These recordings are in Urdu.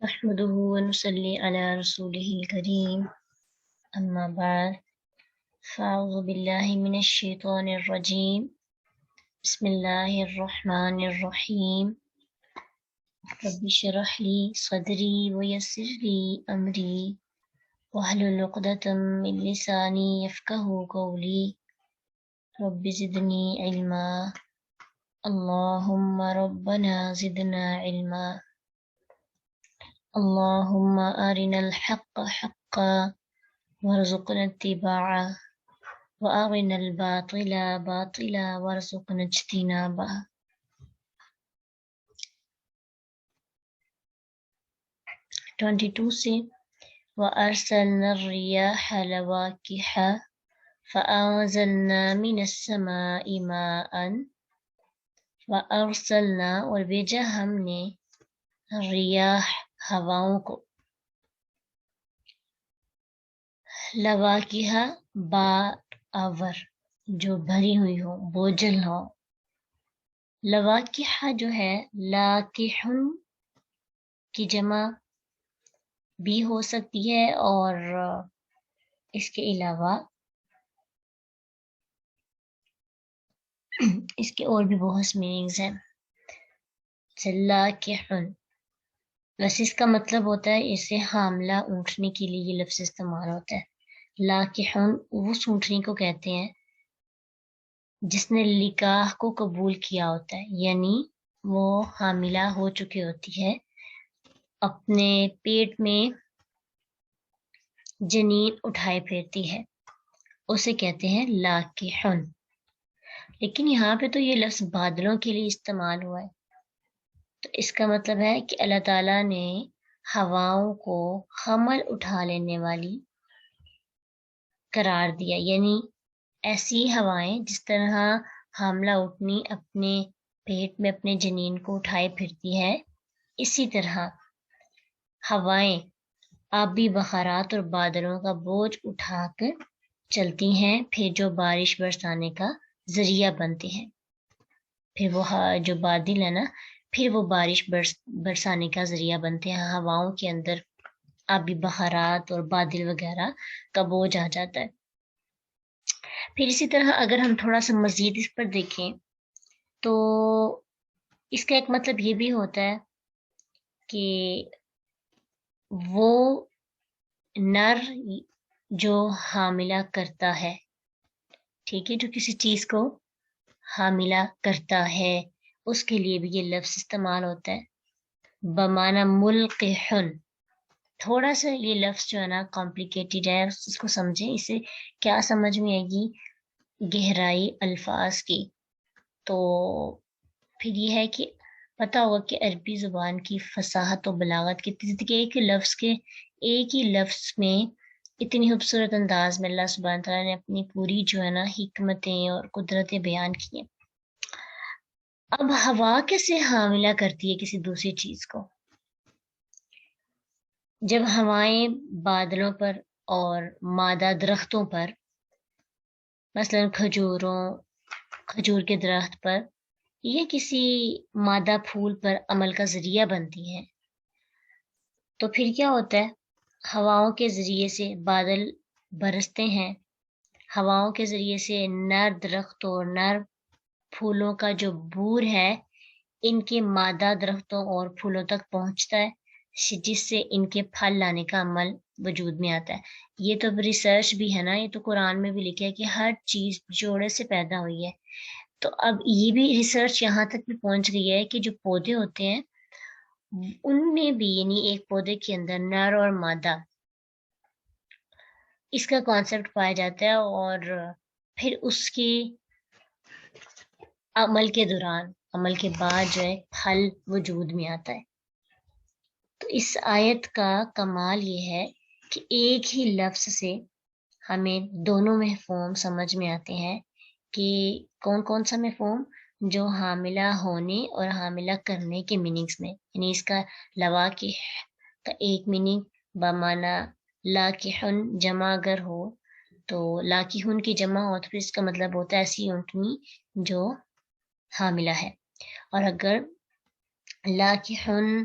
نحمده ونصلي على رسوله الكريم أما بعد فأعوذ بالله من الشيطان الرجيم بسم الله الرحمن الرحيم رب اشرح لي صدري ويسر لي أمري واحلل عقدة من لساني يفقه قولي رب زدني علما اللهم ربنا زدنا علما اللهم أرنا الحق حقا وارزقنا اتباعه وأرنا الباطل باطلا وارزقنا اجتنابه. 22 سے وأرسلنا الرياح لواقح فأنزلنا من السماء ماء وأرسلنا اور بھیجا ہم نے ریاح ہواؤں کو لواقح بار آور جو بھری ہوئی ہو بوجھل ہو. لواقح جو ہے لاقح کی جمع بھی ہو سکتی ہے اور اس کے علاوہ اس کے اور بھی بہت سے میننگز ہیں. لاقح ویسے اس کا مطلب ہوتا ہے اسے حاملہ اونٹنے کے لیے یہ لفظ استعمال ہوتا ہے. لاقح وہ اونٹنی کو کہتے ہیں جس نے نکاح کو قبول کیا ہوتا ہے، یعنی وہ حاملہ ہو چکی ہوتی ہے، اپنے پیٹ میں جنین اٹھائے پھرتی ہے، اسے کہتے ہیں لاقحن. لیکن یہاں پہ تو یہ لفظ بادلوں کے لیے استعمال ہوا ہے، تو اس کا مطلب ہے کہ اللہ تعالیٰ نے ہواؤں کو حمل اٹھا لینے والی قرار دیا، یعنی ایسی ہوائیں جس طرح حاملہ اٹھنی اپنے پیٹ میں اپنے جنین کو اٹھائے پھرتی ہے، اسی طرح ہوائیں آبی بخارات اور بادلوں کا بوجھ اٹھا کر چلتی ہیں، پھر جو بارش برسانے کا ذریعہ بنتے ہیں. پھر وہ جو بادل ہے نا، پھر وہ بارش برسانے کا ذریعہ بنتے ہیں. ہواؤں کے اندر آبی بخارات اور بادل وغیرہ کا بوجھ آ جاتا ہے. پھر اسی طرح اگر ہم تھوڑا سا مزید اس پر دیکھیں تو اس کا ایک مطلب یہ بھی ہوتا ہے کہ وہ نر جو حاملہ کرتا ہے، ٹھیک ہے، جو کسی چیز کو حاملہ کرتا ہے اس کے لیے بھی یہ لفظ استعمال ہوتا ہے بمعنی ملقحن. تھوڑا سا یہ لفظ جو ہے نا کمپلیکیٹڈ ہے، اس کو سمجھیں، اسے کیا سمجھ میں آئے گی گہرائی الفاظ کی. تو پھر یہ ہے کہ پتہ ہوگا کہ عربی زبان کی فصاحت و بلاغت کتنی تھی کہ ایک ہی لفظ میں اتنی خوبصورت انداز میں اللہ سبحانہ تعالیٰ نے اپنی پوری جو ہے نا حکمتیں اور قدرتیں بیان کی ہیں. اب ہوا کیسے حاملہ کرتی ہے کسی دوسری چیز کو؟ جب ہوائیں بادلوں پر اور مادہ درختوں پر، مثلا کھجور کے درخت پر یا کسی مادہ پھول پر عمل کا ذریعہ بنتی ہیں، تو پھر کیا ہوتا ہے؟ ہواؤں کے ذریعے سے بادل برستے ہیں، ہواؤں کے ذریعے سے نر درختوں اور نر پھولوں کا جو بور ہے ان کے مادہ درختوں اور پھولوں تک پہنچتا ہے، جس سے ان کے پھل لانے کا عمل وجود میں آتا ہے. یہ تو ریسرچ بھی ہے نا، یہ تو قرآن میں بھی لکھا ہے کہ ہر چیز جوڑے سے پیدا ہوئی ہے. تو اب یہ بھی ریسرچ یہاں تک بھی پہنچ گئی ہے کہ جو پودے ہوتے ہیں ان میں بھی، یعنی ایک پودے کے اندر نر اور مادہ، اس کا کانسیپٹ پایا جاتا ہے، اور پھر اس کے عمل کے دوران، عمل کے بعد جو ہے پھل وجود میں آتا ہے. تو اس آیت کا کمال یہ ہے کہ ایک ہی لفظ سے ہمیں دونوں مفہوم سمجھ میں آتے ہیں. کہ کون کون سا مفہوم؟ جو حاملہ ہونے اور حاملہ کرنے کے میننگز میں، یعنی اس کا لواقح کا ایک میننگ بمعنی لاقحن جمع اگر ہو تو لاقحن کی جمع ہو تو پھر اس کا مطلب ہوتا ہے ایسی اونٹنی جو حاملہ ہے. اور اگر لاقحن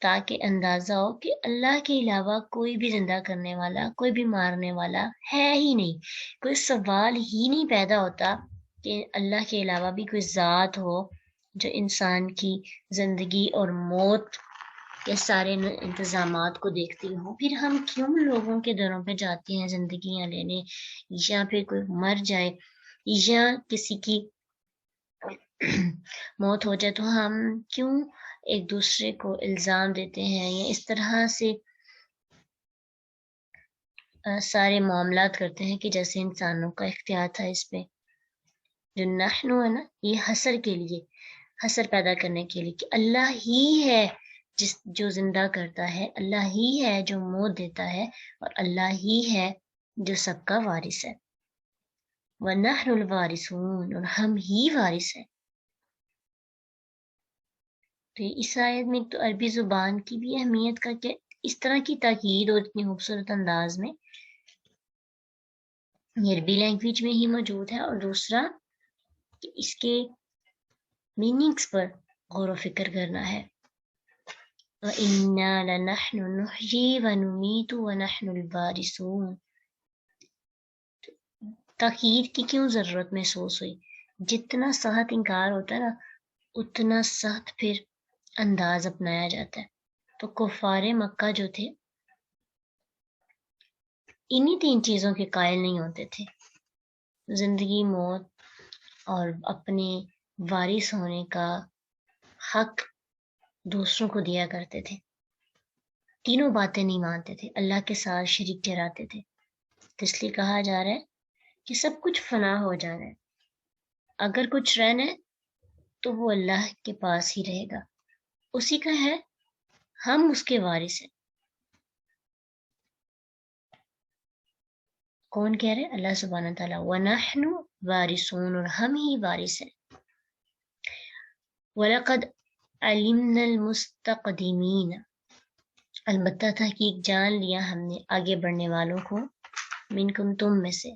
تاکہ اندازہ ہو کہ اللہ کے علاوہ کوئی بھی زندہ کرنے والا، کوئی بھی مارنے والا ہے ہی نہیں۔ کوئی سوال ہی نہیں پیدا ہوتا کہ اللہ کے علاوہ بھی کوئی ذات ہو جو انسان کی زندگی اور موت کے سارے انتظامات کو دیکھتی ہوں۔ پھر ہم کیوں لوگوں کے دروں پہ جاتے ہیں زندگیاں لینے، یا پھر کوئی مر جائے یا کسی کی موت ہو جائے تو ہم کیوں ایک دوسرے کو الزام دیتے ہیں یا اس طرح سے سارے معاملات کرتے ہیں کہ جیسے انسانوں کا اختیار تھا اس پہ۔ جو نحنو ہے نا، یہ حسر کے لیے، حسر پیدا کرنے کے لیے کہ اللہ ہی ہے جو زندہ کرتا ہے، اللہ ہی ہے جو موت دیتا ہے، اور اللہ ہی ہے جو سب کا وارث ہے۔ وَنَحْنُ الْوَارِثُونَ، اور ہم ہی وارث ہیں۔ تو اس آیت میں تو عربی زبان کی بھی اہمیت کا کہ اس طرح کی تاکید اور اتنی خوبصورت انداز میں یہ عربی لینگویج میں ہی موجود ہے، اور دوسرا کہ اس کے میننگز پر غور و فکر کرنا ہے۔ وَإِنَّا لَنَحْنُ نُحْيِي وَنُمِيتُ وَنَحْنُ الْوَارِثُونَ۔ تاکید کی کیوں ضرورت محسوس ہوئی؟ جتنا سخت انکار ہوتا ہے نا، اتنا سخت پھر انداز اپنایا جاتا ہے۔ تو کفار مکہ جو تھے انہی 3 چیزوں کے قائل نہیں ہوتے تھے، زندگی، موت اور اپنے وارث ہونے کا حق دوسروں کو دیا کرتے تھے۔ تینوں باتیں نہیں مانتے تھے، اللہ کے ساتھ شریک ٹھہراتے تھے۔ تو اس لیے کہا جا رہا ہے کہ سب کچھ فنا ہو جانا ہے، اگر کچھ رہنا ہے تو وہ اللہ کے پاس ہی رہے گا، اسی کا ہے، ہم اس کے وارث ہیں۔ کون کہہ رہے؟ اللہ سبحانہ تعالیٰ، وَنَحْنُ وَارِثُونَ، اور ہم ہی وارث ہیں۔ وَلَقَدْ عَلِمْنَا الْمُسْتَقْدِمِينَ، البتہ تحقیق جان لیا ہم نے آگے بڑھنے والوں کو، منکم تم میں سے،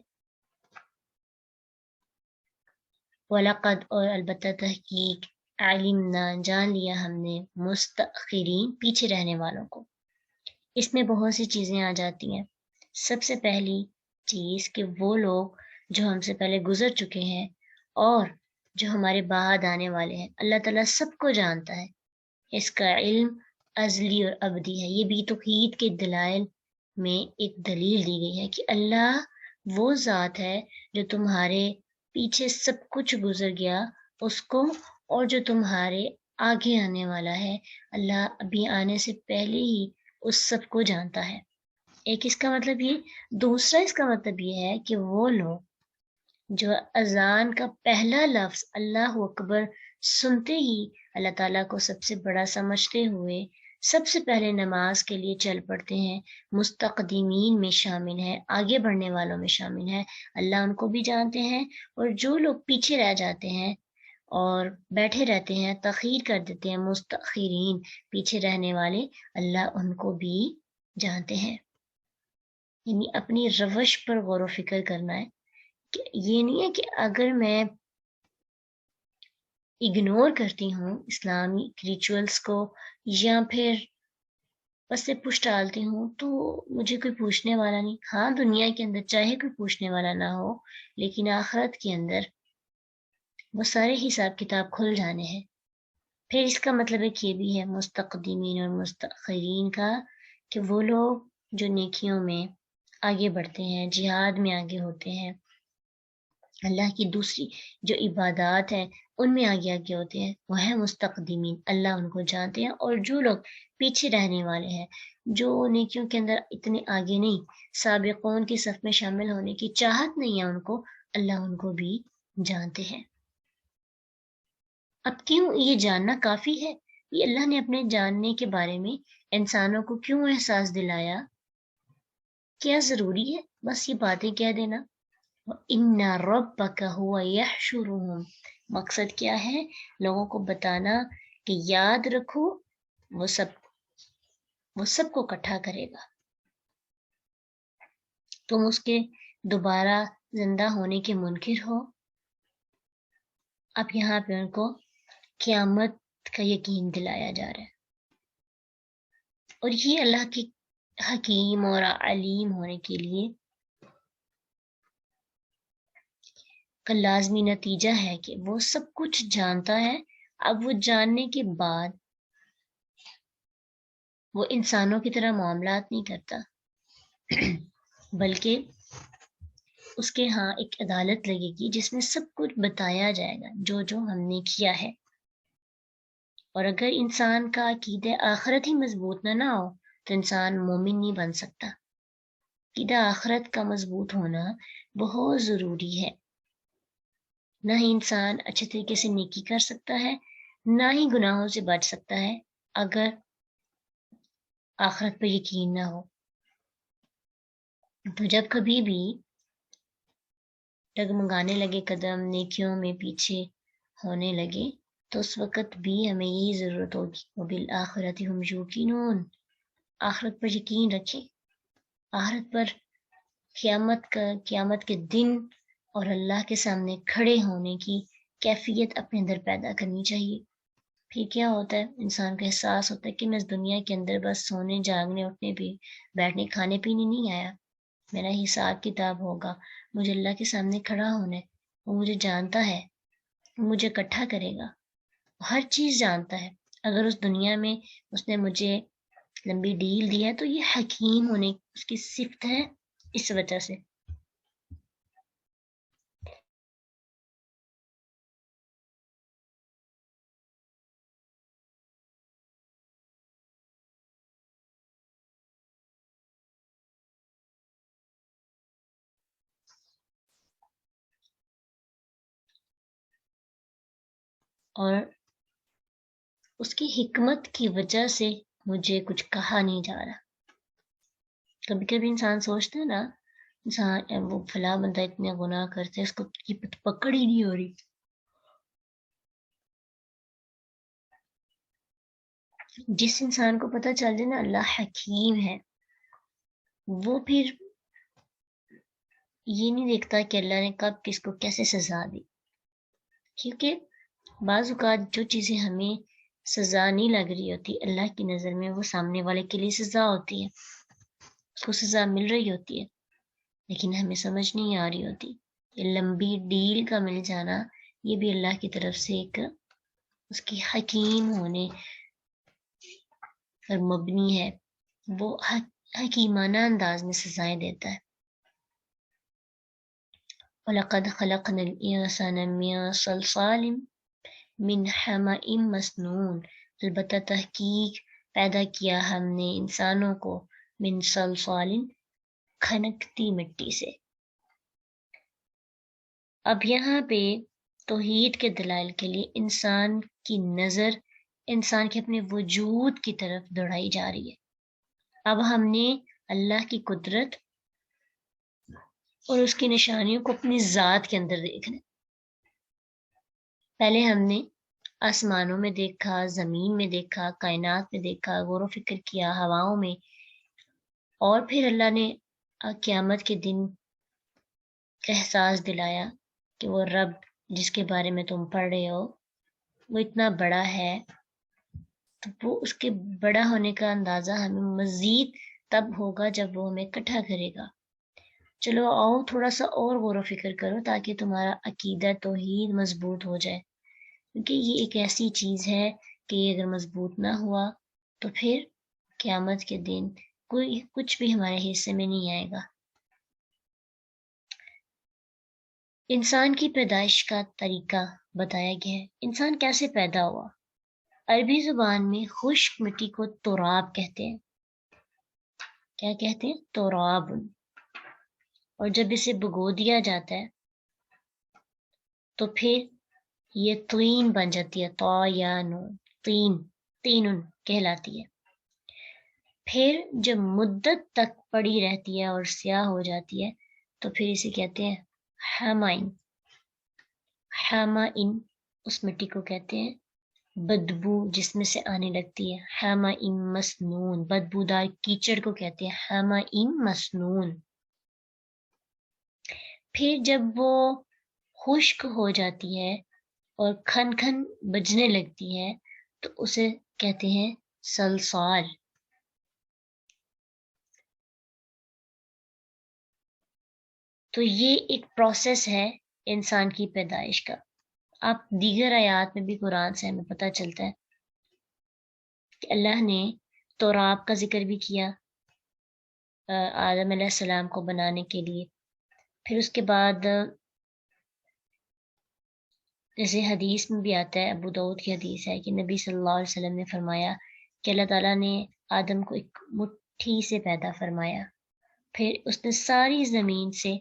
وَلَقَدْ اور البتہ تحقیق، علمنا جان لیا ہم نے، مستأخرین پیچھے رہنے والوں کو۔ اس میں بہت سی چیزیں آ جاتی ہیں۔ سب سے پہلی چیز کہ وہ لوگ جو ہم سے پہلے گزر چکے ہیں اور جو ہمارے بعد آنے والے ہیں، اللہ تعالیٰ سب کو جانتا ہے، اس کا علم ازلی اور ابدی ہے۔ یہ بھی توحید کے دلائل میں ایک دلیل دی گئی ہے کہ اللہ وہ ذات ہے جو تمہارے پیچھے سب کچھ گزر گیا اس کو، اور جو تمہارے آگے آنے والا ہے اللہ ابھی آنے سے پہلے ہی اس سب کو جانتا ہے۔ ایک اس کا مطلب یہ، دوسرا اس کا مطلب یہ ہے کہ وہ لوگ جو اذان کا پہلا لفظ اللہ اکبر سنتے ہی اللہ تعالیٰ کو سب سے بڑا سمجھتے ہوئے سب سے پہلے نماز کے لیے چل پڑتے ہیں، مستقدمین میں شامل ہیں، آگے بڑھنے والوں میں شامل ہیں، اللہ ان کو بھی جانتے ہیں، اور جو لوگ پیچھے رہ جاتے ہیں اور بیٹھے رہتے ہیں، تاخیر کر دیتے ہیں، مستاخرین پیچھے رہنے والے، اللہ ان کو بھی جانتے ہیں۔ یعنی اپنی روش پر غور و فکر کرنا ہے کہ یہ نہیں ہے کہ اگر میں اگنور کرتی ہوں اسلامی ریچولز کو یا پھر بس سے پوچھ ڈالتی ہوں تو مجھے کوئی پوچھنے والا نہیں۔ ہاں، دنیا کے اندر چاہے کوئی پوچھنے والا نہ ہو، لیکن آخرت کے اندر وہ سارے حساب کتاب کھل جانے ہیں۔ پھر اس کا مطلب ایک یہ بھی ہے مستقدمین اور مستاخرین کا کہ وہ لوگ جو نیکیوں میں آگے بڑھتے ہیں، جہاد میں آگے ہوتے ہیں، اللہ کی دوسری جو عبادات ہیں ان میں آگے آگے ہوتے ہیں، وہ ہے مستقدمین، اللہ ان کو جانتے ہیں۔ اور جو لوگ پیچھے رہنے والے ہیں، جو نیکیوں کے اندر اتنے آگے نہیں، سابقون کی صف میں شامل ہونے کی چاہت نہیں ہے ان کو، اللہ ان کو بھی جانتے ہیں۔ اب کیوں یہ جاننا کافی ہے؟ یہ اللہ نے اپنے جاننے کے بارے میں انسانوں کو کیوں احساس دلایا؟ کیا ضروری ہے بس یہ باتیں کہہ دینا؟ وَإِنَّ رَبَّكَ هُوَ يَحْشُرُهُمْ، مقصد کیا ہے؟ لوگوں کو بتانا کہ یاد رکھو وہ سب کو اکٹھا کرے گا، تم اس کے دوبارہ زندہ ہونے کے منکر ہو۔ اب یہاں پہ ان کو قیامت کا یقین دلایا جا رہا ہے۔ اور یہ اللہ کے حکیم اور علیم ہونے کے لیے کا لازمی نتیجہ ہے کہ وہ سب کچھ جانتا ہے۔ اب وہ جاننے کے بعد وہ انسانوں کی طرح معاملات نہیں کرتا، بلکہ اس کے ہاں ایک عدالت لگے گی جس میں سب کچھ بتایا جائے گا جو جو ہم نے کیا ہے۔ اور اگر انسان کا عقیدہ آخرت ہی مضبوط نہ ہو تو انسان مومن نہیں بن سکتا۔ عقیدہ آخرت کا مضبوط ہونا بہت ضروری ہے، نہ ہی انسان اچھے طریقے سے نیکی کر سکتا ہے، نہ ہی گناہوں سے بچ سکتا ہے اگر آخرت پر یقین نہ ہو۔ تو جب کبھی بھی ڈگمگانے لگے قدم، نیکیوں میں پیچھے ہونے لگے، تو اس وقت بھی ہمیں یہی ضرورت ہوگی وبالآخرۃ ہم یوقنون، آخرت پر یقین رکھیں، آخرت پر قیامت کے دن اور اللہ کے سامنے کھڑے ہونے کی کیفیت اپنے اندر پیدا کرنی چاہیے۔ پھر کیا ہوتا ہے، انسان کا احساس ہوتا ہے کہ میں اس دنیا کے اندر بس سونے جاگنے اٹھنے بھی بیٹھنے کھانے پینے نہیں آیا، میرا حساب کتاب ہوگا، مجھے اللہ کے سامنے کھڑا ہونا ہے، وہ مجھے جانتا ہے، وہ مجھے اکٹھا کرے گا، ہر چیز جانتا ہے۔ اگر اس دنیا میں اس نے مجھے لمبی ڈیل دی ہے تو یہ حکیم ہونے اس کی صفت ہے، اس وجہ سے۔ اور اس کی حکمت کی وجہ سے مجھے کچھ کہا نہیں جا رہا۔ کبھی کبھی انسان سوچتا ہے نا، انسان وہ فلاں بندہ اتنے گناہ کرتے اس کو کی پکڑ ہی نہیں ہو رہی۔ جس انسان کو پتہ چل جائے نا اللہ حکیم ہے، وہ پھر یہ نہیں دیکھتا کہ اللہ نے کب کس کو کیسے سزا دی، کیونکہ بعض اوقات جو چیزیں ہمیں سزا نہیں لگ رہی ہوتی اللہ کی نظر میں وہ سامنے والے کے لیے سزا ہوتی ہے، اس کو سزا مل رہی ہوتی ہے لیکن ہمیں سمجھ نہیں آ رہی ہوتی۔ یہ لمبی ڈیل کا مل جانا یہ بھی اللہ کی طرف سے ایک اس کی حکیم ہونے پر مبنی ہے، وہ حکیمانہ انداز میں سزائیں دیتا ہے۔ وَلَقَدْ خَلَقْنَا الْإِنسَانَ مِنْ صَلْصَالٍ مِنْ حَمَإٍ مَسْنُونٍ، البتہ تحقیق پیدا کیا ہم نے انسانوں کو من صلصال، کھنکتی مٹی سے۔ اب یہاں پہ توحید کے دلائل کے لیے انسان کی نظر انسان کے اپنے وجود کی طرف دوڑائی جا رہی ہے۔ اب ہم نے اللہ کی قدرت اور اس کی نشانیوں کو اپنی ذات کے اندر دیکھنا ہے۔ پہلے ہم نے آسمانوں میں دیکھا، زمین میں دیکھا، کائنات میں دیکھا، غور و فکر کیا، ہواؤں میں، اور پھر اللہ نے قیامت کے دن کا احساس دلایا کہ وہ رب جس کے بارے میں تم پڑھ رہے ہو وہ اتنا بڑا ہے، تو وہ اس کے بڑا ہونے کا اندازہ ہمیں مزید تب ہوگا جب وہ ہمیں اکٹھا کرے گا۔ چلو آؤ تھوڑا سا اور غور و فکر کرو تاکہ تمہارا عقیدہ توحید مضبوط ہو جائے، کیونکہ یہ ایک ایسی چیز ہے کہ یہ اگر مضبوط نہ ہوا تو پھر قیامت کے دن کوئی کچھ بھی ہمارے حصے میں نہیں آئے گا۔ انسان کی پیدائش کا طریقہ بتایا گیا ہے، انسان کیسے پیدا ہوا۔ عربی زبان میں خشک مٹی کو تراب کہتے ہیں۔ کیا کہتے ہیں؟ تراب۔ اور جب اسے بھگو دیا جاتا ہے تو پھر یہ طین بن جاتی ہے، تو یا نون، تین کہلاتی ہے۔ پھر جب مدت تک پڑی رہتی ہے اور سیاہ ہو جاتی ہے تو پھر اسے کہتے ہیں حمائن۔ حمائن اس مٹی کو کہتے ہیں بدبو جس میں سے آنے لگتی ہے، حمائن مسنون، بدبودار کیچڑ کو کہتے ہیں حمائن مسنون۔ پھر جب وہ خشک ہو جاتی ہے اور کھن کھن بجنے لگتی ہے تو اسے کہتے ہیں سلسال۔ تو یہ ایک پروسیس ہے انسان کی پیدائش کا. آپ دیگر آیات میں بھی قرآن سے ہمیں پتہ چلتا ہے کہ اللہ نے توراب کا ذکر بھی کیا آدم علیہ السلام کو بنانے کے لیے. پھر اس کے بعد جیسے حدیث میں بھی آتا ہے، ابو داؤد کی حدیث ہے کہ نبی صلی اللہ علیہ وسلم نے فرمایا کہ اللہ تعالیٰ نے آدم کو ایک مٹھی سے پیدا فرمایا، پھر اس نے ساری زمین سے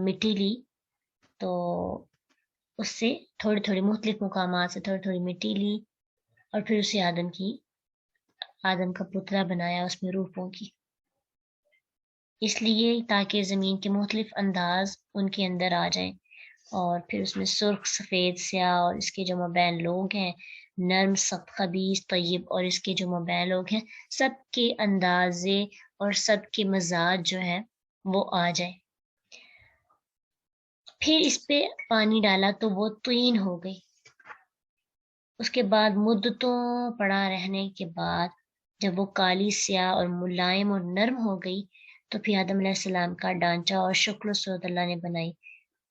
مٹی لی، تو اس سے تھوڑی تھوڑی مختلف مقامات سے تھوڑی تھوڑی مٹی لی، اور پھر اسے آدم کا پتلا بنایا، اس میں روح پھونکی، اس لیے تاکہ زمین کے مختلف انداز ان کے اندر آ جائیں. اور پھر اس میں سرخ، سفید، سیاہ، اور اس کے جو مابین لوگ ہیں، نرم، سخت، خبیث، طیب، اور اس کے جو مابین لوگ ہیں، سب کے اندازے اور سب کے مزاج جو ہے وہ آ جائے. پھر اس پہ پانی ڈالا تو وہ طین ہو گئی. اس کے بعد مدتوں پڑا رہنے کے بعد جب وہ کالی، سیاہ اور ملائم اور نرم ہو گئی، تو پھر آدم علیہ السلام کا ڈھانچہ اور شکل و صورت اللہ نے بنائی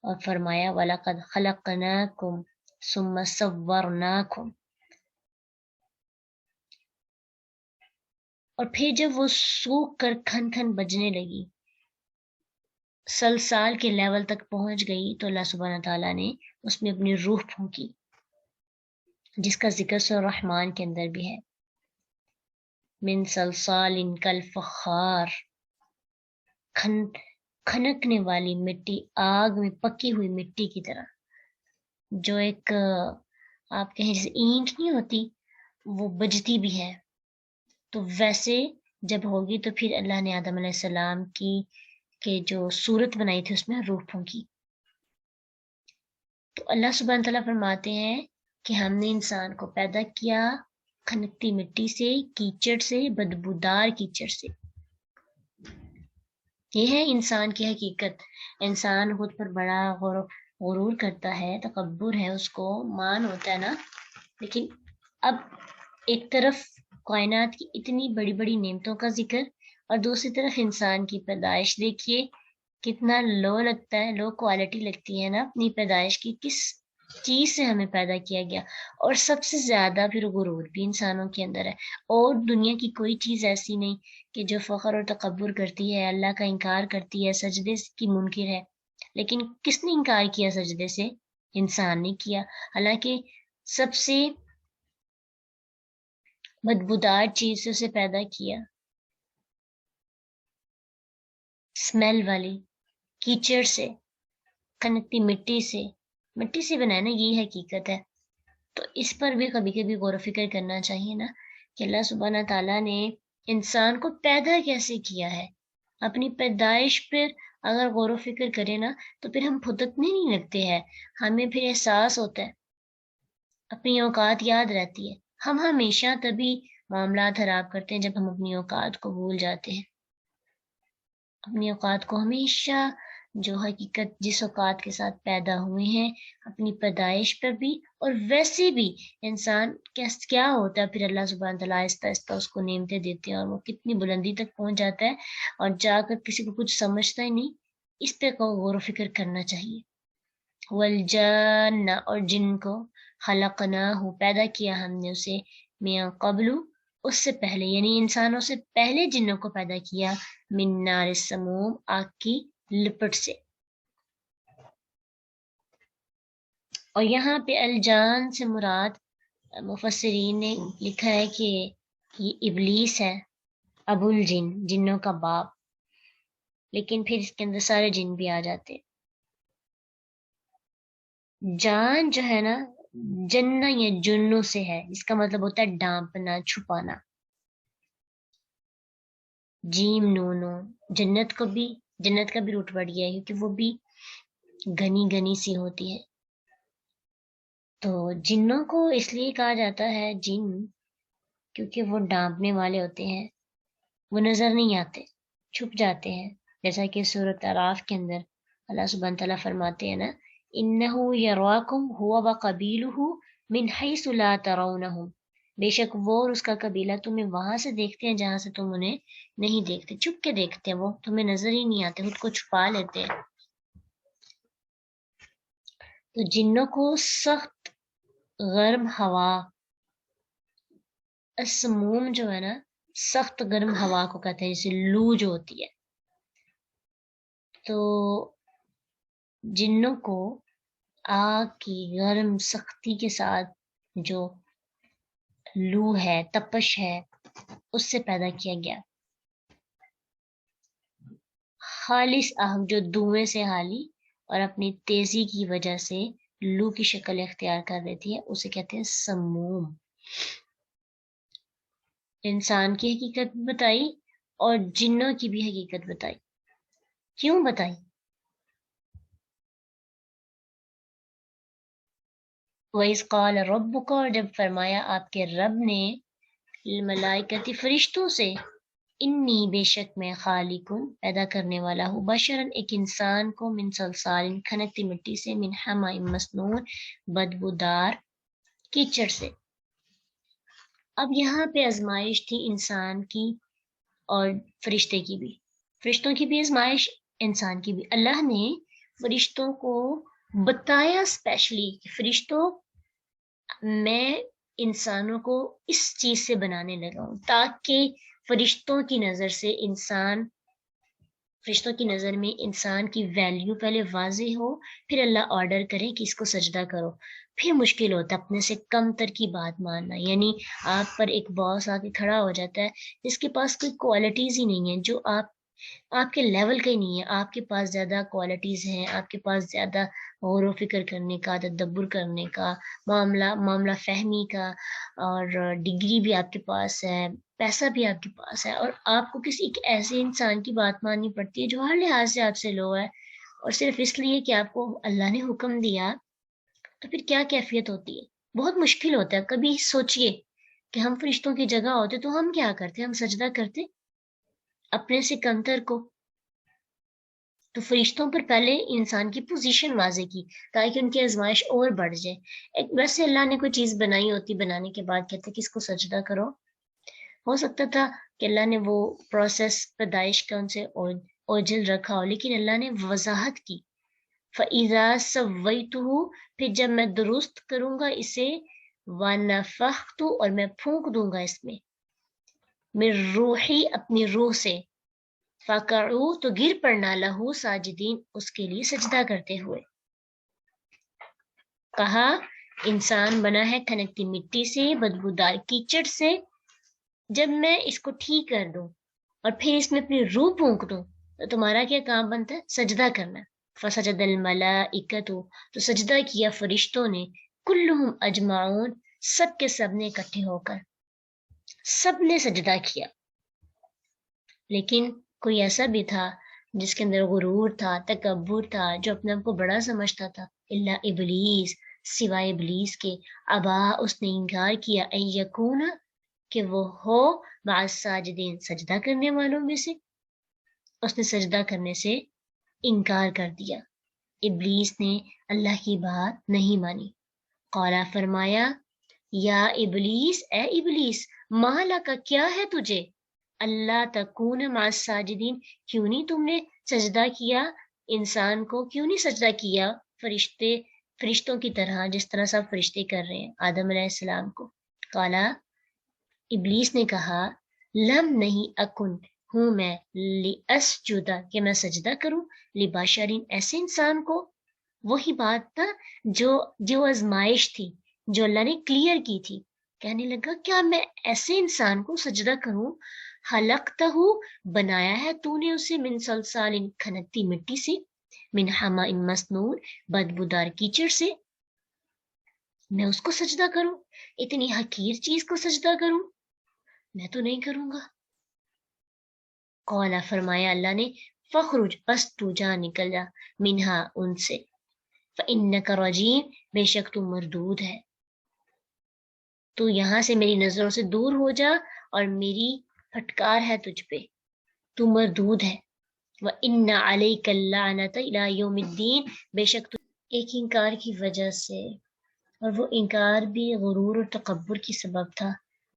اور فرمایا وَلَقَدْ خَلَقْنَاكُمْ ثُمَّ صَوَّرْنَاكُمْ. اور پھر جب وہ سوکھ کر کھن کھن بجنے لگی، سلسال کے لیول تک پہنچ گئی، تو اللہ سبحانہ تعالیٰ نے اس میں اپنی روح پھونکی، جس کا ذکر سورہ رحمان کے اندر بھی ہے، من سلسال کالفخار، کھنکنے والی مٹی، آگ میں پکی ہوئی مٹی کی طرح، جو ایک آپ کہیں جیسے اینٹ نہیں ہوتی وہ بجتی بھی ہے، تو ویسے جب ہوگی تو پھر اللہ نے آدم علیہ السلام کی جو صورت بنائی تھی اس میں روح پھونکی. تو اللہ سبحانہ تعالیٰ فرماتے ہیں کہ ہم نے انسان کو پیدا کیا کھنکتی مٹی سے، کیچڑ سے، بدبودار کیچڑ سے. یہ ہے انسان کی حقیقت. انسان خود پر بڑا غرور کرتا ہے، تکبر ہے، اس کو مان ہوتا ہے نا، لیکن اب ایک طرف کائنات کی اتنی بڑی بڑی نعمتوں کا ذکر اور دوسری طرف انسان کی پیدائش، دیکھیے کتنا لو لگتا ہے، لو کوالٹی لگتی ہے نا اپنی پیدائش کی، کس چیز سے ہمیں پیدا کیا گیا. اور سب سے زیادہ پھر غرور بھی انسانوں کے اندر ہے، اور دنیا کی کوئی چیز ایسی نہیں کہ جو فخر اور تکبر کرتی ہے، اللہ کا انکار کرتی ہے، سجدے کی منکر ہے. لیکن کس نے انکار کیا سجدے سے؟ انسان نے کیا. حالانکہ سب سے بدبودار چیز سے اسے پیدا کیا، اسمیل والی، کیچڑ سے، کھنکتی مٹی سے بنانا، یہ حقیقت ہے. تو اس پر بھی کبھی کبھی غور و فکر کرنا چاہیے نا کہ اللہ سبحانہ تعالیٰ نے انسان کو پیدا کیسے کیا ہے. اپنی پیدائش پر اگر غور و فکر کریں نا تو پھر ہم پھدکنے نہیں لگتے ہیں، ہمیں پھر احساس ہوتا ہے، اپنی اوقات یاد رہتی ہے. ہم ہمیشہ تبھی معاملات خراب کرتے ہیں جب ہم اپنی اوقات کو بھول جاتے ہیں. اپنی اوقات کو ہمیشہ، جو حقیقت جس اوقات کے ساتھ پیدا ہوئے ہیں، اپنی پیدائش پر بھی، اور ویسے بھی انسان کیا ہوتا ہے پھر اللہ سبحانہ تعالیٰ آہستہ آہستہ اس کو نعمتیں دیتے ہیں اور وہ کتنی بلندی تک پہنچ جاتا ہے، اور جا کر کسی کو کچھ سمجھتا ہی نہیں. اس پہ غور و فکر کرنا چاہیے. والجان، اور جن کو، خلقناہ، پیدا کیا ہم نے اسے، من قبل، اس سے پہلے، یعنی انسانوں سے پہلے جنوں کو پیدا کیا، من نار السموم، آگ کی لپٹ سے. اور یہاں پہ الجان سے مراد مفسرین نے لکھا ہے کہ یہ ابلیس ہے، ابو الجن، جنوں کا باپ، لیکن پھر اس کے اندر سارے جن بھی آ جاتے. جان جو ہے نا، جنہ یا جنوں سے ہے، اس کا مطلب ہوتا ہے ڈانپنا، چھپانا. جیم نونو، جنت کا بھی روٹ ورڈ گیا ہے کیونکہ وہ بھی گھنی گھنی سی ہوتی ہے. تو جنوں کو اس لیے کہا جاتا ہے جن کیونکہ وہ ڈانپنے والے ہوتے ہیں، وہ نظر نہیں آتے، چھپ جاتے ہیں. جیسا کہ سورۃ اعراف کے اندر اللہ سبحانہ تعالیٰ فرماتے ہیں نا، انہ یراکم ہوا وقبیلہ من حیث لا ترونہم، بے شک وہ اور اس کا قبیلہ تمہیں وہاں سے دیکھتے ہیں جہاں سے تم انہیں نہیں دیکھتے، چھپ کے دیکھتے ہیں، وہ تمہیں نظر ہی نہیں آتے، خود کو چھپا لیتے ہیں۔ تو جنوں کو سخت گرم ہوا، السموم جو ہے نا، سخت گرم ہوا کو کہتے ہیں، جیسے لو جو ہوتی ہے، تو جنوں کو آگ کی گرم سختی کے ساتھ جو لو ہے، تپش ہے، اس سے پیدا کیا گیا۔ خالص آگ جو دھوئیں سے حالی اور اپنی تیزی کی وجہ سے لو کی شکل اختیار کر دیتی ہے، اسے کہتے ہیں سموم۔ انسان کی حقیقت بتائی اور جنوں کی بھی حقیقت بتائی۔ کیوں بتائی؟ وَإِذْ قَالَ رَبُّكَ، اور جب فرمایا آپ کے رب نے، للملائکۃ فرشتوں سے، انی بے شک میں خالق پیدا کرنے والا ہوں، بشرن ایک انسان کو، من صلصال کھنکتی مٹی سے، من حمأ مسنون بدبودار کیچڑ سے۔ اب یہاں پہ آزمائش تھی انسان کی اور فرشتے کی بھی، فرشتوں کی بھی آزمائش، انسان کی بھی۔ اللہ نے فرشتوں کو بتایا اسپیشلی کہ فرشتوں، میں انسانوں کو اس چیز سے بنانے لگا ہوں تاکہ فرشتوں کی نظر سے انسان، فرشتوں کی نظر میں انسان کی ویلیو پہلے واضح ہو، پھر اللہ آرڈر کرے کہ اس کو سجدہ کرو۔ پھر مشکل ہوتا ہے اپنے سے کم تر کی بات ماننا، یعنی آپ پر ایک باس آ کے کھڑا ہو جاتا ہے جس کے پاس کوئی کوالٹیز ہی نہیں ہیں، جو آپ کے لیول کا ہی نہیں ہے، آپ کے پاس زیادہ کوالٹیز ہیں، آپ کے پاس زیادہ غور و فکر کرنے کا، تدبر کرنے کا، معاملہ فہمی کا، اور ڈگری بھی آپ کے پاس ہے، پیسہ بھی آپ کے پاس ہے، اور آپ کو کسی ایک ایسے انسان کی بات ماننی پڑتی ہے جو ہر لحاظ سے آپ سے لو ہے، اور صرف اس لیے کہ آپ کو اللہ نے حکم دیا، تو پھر کیا کیفیت ہوتی ہے؟ بہت مشکل ہوتا ہے۔ کبھی سوچئے کہ ہم فرشتوں کی جگہ ہوتے تو ہم کیا کرتے؟ ہم سجدہ کرتے اپنے سے کمتر کو۔ تو فرشتوں پر پہلے انسان کی پوزیشن واضح کی تاکہ ان کی آزمائش اور بڑھ جائے۔ ایک ویسے اللہ نے کوئی چیز بنائی ہوتی، بنانے کے بعد کہتے کہ اس کو سجدہ کرو، ہو سکتا تھا کہ اللہ نے وہ پروسیس پیدائش کا ان سے اوجھل رکھا ہو، لیکن اللہ نے وضاحت کی، فَإِذَا سَوَّيْتُهُ، پھر جب میں درست کروں گا اسے، وَنَفَخْتُ، اور میں پھونک دوں گا اس میں، من روحی، اپنی روح سے، فَقَعُوا، تو گر پڑنا، لہو ساجدین، اس کے لیے سجدہ کرتے ہوئے۔ کہا انسان بنا ہے کھنکتی مٹی سے، بدبودار کیچڑ سے، جب میں اس کو ٹھیک کر دوں اور پھر اس میں اپنی روح پھونک دوں تو تمہارا کیا کام بنتا ہے؟ سجدہ کرنا۔ فسجد الملائکۃ، تو سجدہ کیا فرشتوں نے، کلہم اجمعون، سب کے سب نے اکٹھے ہو کر، سب نے سجدہ کیا۔ لیکن کوئی ایسا بھی تھا جس کے اندر غرور تھا، تکبر تھا، جو اپنے آپ کو بڑا سمجھتا تھا، الا ابلیس، سوائے ابلیس کے، ابا، اس نے انکار کیا، ان یکون، کہ وہ ہو، مع الساجدین، سجدہ کرنے والوں میں سے، اس نے سجدہ کرنے سے انکار کر دیا، ابلیس نے اللہ کی بات نہیں مانی۔ قالا، فرمایا، یا ابلیس، اے ابلیس، ما لکا، کیا ہے تجھے، اللہ تکون مع الساجدین، کیوں نہیں تم نے سجدہ کیا انسان کو، کیوں نہیں سجدہ کیا فرشتوں کی طرح، جس طرح سب فرشتے کر رہے ہیں آدم علیہ السلام کو۔ قالا، ابلیس نے کہا، لم، نہیں، اکن، ہوں میں، لأسجد، کہ میں سجدہ کروں، لبشرین، ایسے انسان کو۔ وہی بات تھا جو آزمائش تھی، جو اللہ نے کلیئر کی تھی۔ کہنے لگا، کیا میں ایسے انسان کو سجدہ کروں، خلقتہ، بنایا ہے تو نے اسے، من صلصال، کھنکتی مٹی سے، من حمأ مسنون، بدبودار کیچڑ سے، میں اس کو سجدہ کروں، اتنی حقیر چیز کو سجدہ کروں؟ میں تو نہیں کروں گا۔ قالا، فرمایا اللہ نے، فخرج، بس تو جا، نکل جا، منہا، ان سے، فإنک رجیم، بے شک تو مردود ہے، تو یہاں سے میری نظروں سے دور ہو جا، اور میری پھٹکار ہے تجھ پہ، تو مردود ہے۔ وَإِنَّ عَلَيْكَ اللَّعْنَةَ إِلَى يَوْمِ الدِّينِ، بے شک تو ایک انکار کی وجہ سے، اور وہ انکار بھی غرور اور تکبر کی سبب تھا،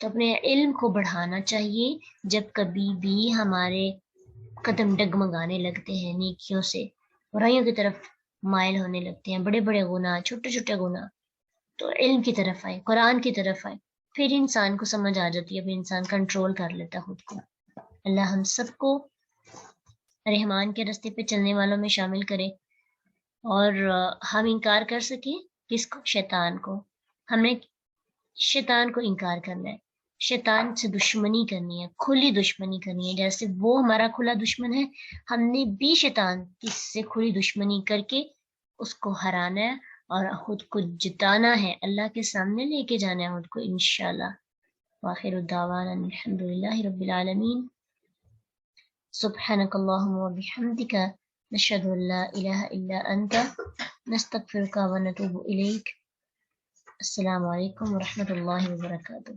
تو اپنے علم کو بڑھانا چاہیے جب کبھی بھی ہمارے قدم ڈگمگانے لگتے ہیں نیکیوں سے، برائیوں کی طرف مائل ہونے لگتے ہیں، بڑے بڑے گناہ، چھوٹے چھوٹے گناہ، تو علم کی طرف آئے، قرآن کی طرف آئے، پھر انسان کو سمجھ آ جاتی ہے، پھر انسان کنٹرول کر لیتا خود کو۔ اللہ ہم سب کو رحمان کے راستے پہ چلنے والوں میں شامل کرے، اور ہم انکار کر سکیں کس کو؟ شیطان کو۔ ہمیں شیطان کو انکار کرنا ہے، شیطان سے دشمنی کرنی ہے، کھلی دشمنی کرنی ہے، جیسے وہ ہمارا کھلا دشمن ہے، ہم نے بھی شیطان سے کھلی دشمنی کر کے اس کو ہرانا ہے اور خود کو جتانا ہے، اللہ کے سامنے لے کے جانا ہے خود کو انشاءاللہ۔ وآخر الدعوانا الحمدللہ رب العالمین۔ سبحانک اللہم وبحمدک، نشہد ان لا الہ الا انت، نستغفرک ونتوب الیک۔ السلام علیکم ورحمۃ اللہ وبرکاتہ۔